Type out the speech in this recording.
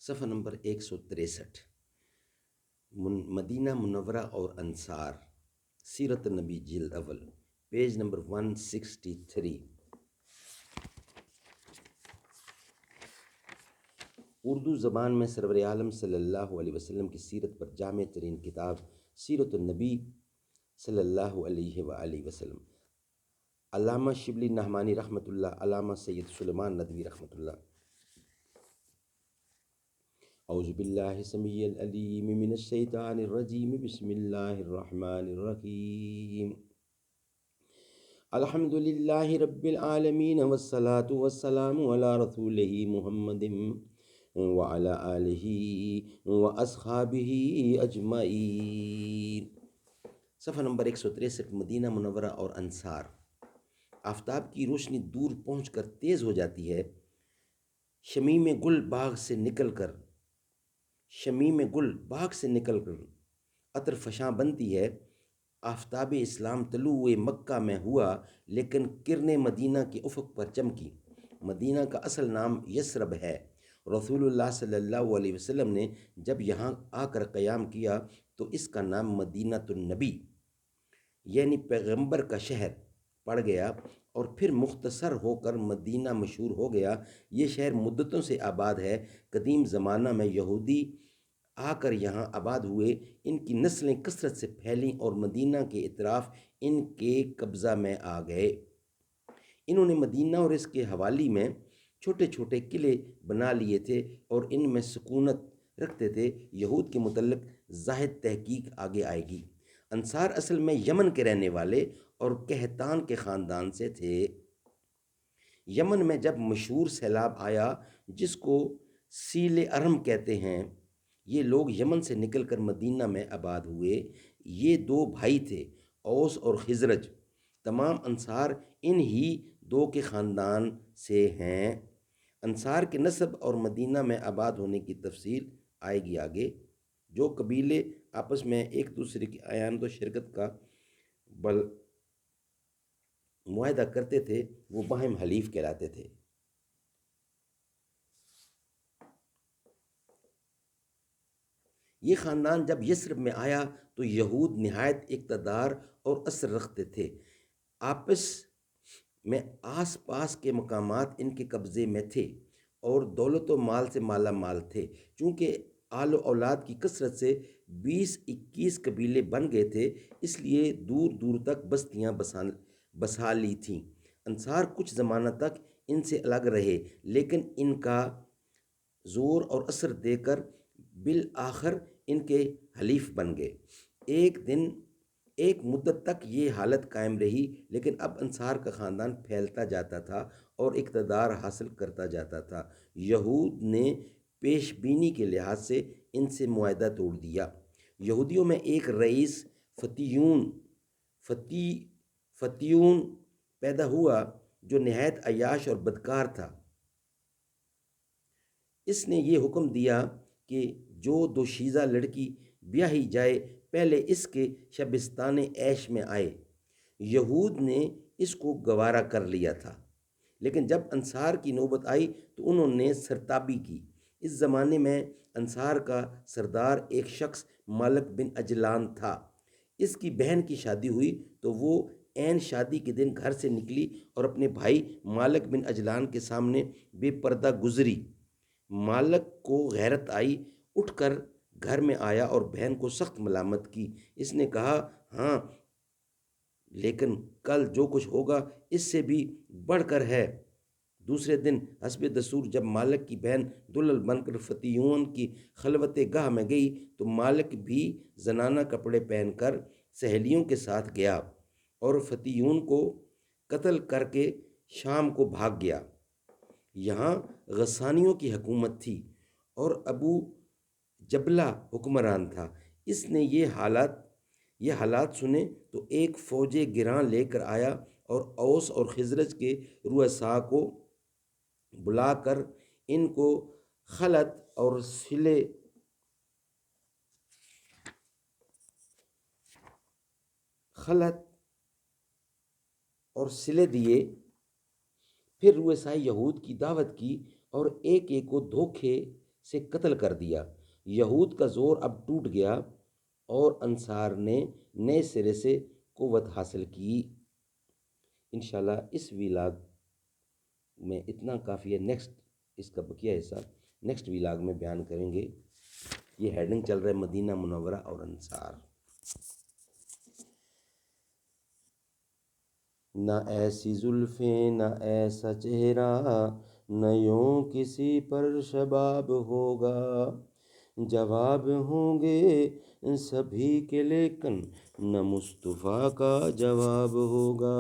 صفحہ نمبر 163، مدینہ منورہ اور انصار، سیرت النبی جلد اول، پیج نمبر 163۔ اردو زبان میں سرور عالم صلی اللہ علیہ وسلم کی سیرت پر جامع ترین کتاب سیرت النبی صلی اللہ علیہ وآلہ وسلم، علامہ شبلی نعمانی رحمۃ اللہ، علامہ سید سلیمان ندوی رحمۃ اللہ۔ اعوذ باللہ السمیع العلیم من الشیطان الرجیم، بسم اللہ الرحمن الرحیم۔ الحمد للہ رب العالمین والصلاة والسلام علی رسولہ محمد وعلی آلہ واصحابہ اجمعین۔ صفحہ نمبر 163، مدینہ منورہ اور انصار۔ آفتاب کی روشنی دور پہنچ کر تیز ہو جاتی ہے، شمیم گل باغ سے نکل کر عطر فشاں بنتی ہے۔ آفتاب اسلام طلوع مکہ میں ہوا لیکن کرن مدینہ کے افق پر چمکی۔ مدینہ کا اصل نام یثرب ہے۔ رسول اللہ صلی اللہ علیہ وسلم نے جب یہاں آ کر قیام کیا تو اس کا نام مدینۃ النبی یعنی پیغمبر کا شہر پڑ گیا، اور پھر مختصر ہو کر مدینہ مشہور ہو گیا۔ یہ شہر مدتوں سے آباد ہے۔ قدیم زمانہ میں یہودی آ کر یہاں آباد ہوئے، ان کی نسلیں کثرت سے پھیلیں اور مدینہ کے اطراف ان کے قبضہ میں آ گئے۔ انہوں نے مدینہ اور اس کے حوالی میں چھوٹے چھوٹے قلعے بنا لیے تھے اور ان میں سکونت رکھتے تھے۔ یہود کے متعلق زاہد تحقیق آگے آئے گی۔ انصار اصل میں یمن کے رہنے والے اور قحطان کے خاندان سے تھے۔ یمن میں جب مشہور سیلاب آیا جس کو سیل ارم کہتے ہیں، یہ لوگ یمن سے نکل کر مدینہ میں آباد ہوئے۔ یہ دو بھائی تھے، اوس اور خزرج۔ تمام انصار ان ہی دو کے خاندان سے ہیں۔ انصار کے نسب اور مدینہ میں آباد ہونے کی تفصیل آئے گی آگے۔ جو قبیلے آپس میں ایک دوسرے کی اعانت و شرکت کا معاہدہ کرتے تھے وہ باہم حلیف کہلاتے تھے۔ یہ خاندان جب یثرب میں آیا تو یہود نہایت اقتدار اور اثر رکھتے تھے۔ آپس میں آس پاس کے مقامات ان کے قبضے میں تھے اور دولت و مال سے مالا مال تھے۔ چونکہ آل و اولاد کی کثرت سے 20-21 قبیلے بن گئے تھے، اس لیے دور دور تک بستیاں بسا لی تھیں۔ انصار کچھ زمانہ تک ان سے الگ رہے لیکن ان کا زور اور اثر دے کر بالآخر ان کے حلیف بن گئے۔ ایک مدت تک یہ حالت قائم رہی، لیکن اب انصار کا خاندان پھیلتا جاتا تھا اور اقتدار حاصل کرتا جاتا تھا۔ یہود نے پیش بینی کے لحاظ سے ان سے معاہدہ توڑ دیا۔ یہودیوں میں ایک رئیس فتیون پیدا ہوا جو نہایت عیاش اور بدکار تھا۔ اس نے یہ حکم دیا کہ جو دوشیزہ لڑکی بیاہی جائے پہلے اس کے شبستان عیش میں آئے۔ یہود نے اس کو گوارا کر لیا تھا، لیکن جب انصار کی نوبت آئی تو انہوں نے سرتابی کی۔ اس زمانے میں انصار کا سردار ایک شخص مالک بن اجلان تھا۔ اس کی بہن کی شادی ہوئی تو وہ عین شادی کے دن گھر سے نکلی اور اپنے بھائی مالک بن اجلان کے سامنے بے پردہ گزری۔ مالک کو غیرت آئی، اٹھ کر گھر میں آیا اور بہن کو سخت ملامت کی۔ اس نے کہا، ہاں لیکن کل جو کچھ ہوگا اس سے بھی بڑھ کر ہے۔ دوسرے دن حسب دستور جب مالک کی بہن دلہن بن کر فتیون کی خلوت گاہ میں گئی تو مالک بھی زنانہ کپڑے پہن کر سہیلیوں کے ساتھ گیا اور فتیون کو قتل کر کے شام کو بھاگ گیا۔ یہاں غسانیوں کی حکومت تھی اور ابو جبلہ حکمران تھا۔ اس نے یہ حالات سنے تو ایک فوج گراں لے کر آیا اور اوس اور خزرج کے رؤساء کو بلا کر ان کو خلعت اور صلے دیے۔ پھر رؤسائے یہود کی دعوت کی اور ایک ایک کو دھوکے سے قتل کر دیا۔ یہود کا زور اب ٹوٹ گیا اور انصار نے نئے سرے سے قوت حاصل کی۔ انشاءاللہ اس ویلاگ میں اتنا کافی ہے، نیکسٹ اس کا بقیہ حصہ نیکسٹ ویلاگ میں بیان کریں گے۔ یہ ہیڈنگ چل رہا ہے مدینہ منورہ اور انصار۔ نہ ایسی زلفیں نہ ایسا چہرہ، نہ یوں کسی پر شباب ہوگا، جواب ہوں گے سبھی کے لیکن نہ مصطفیٰ کا جواب ہوگا۔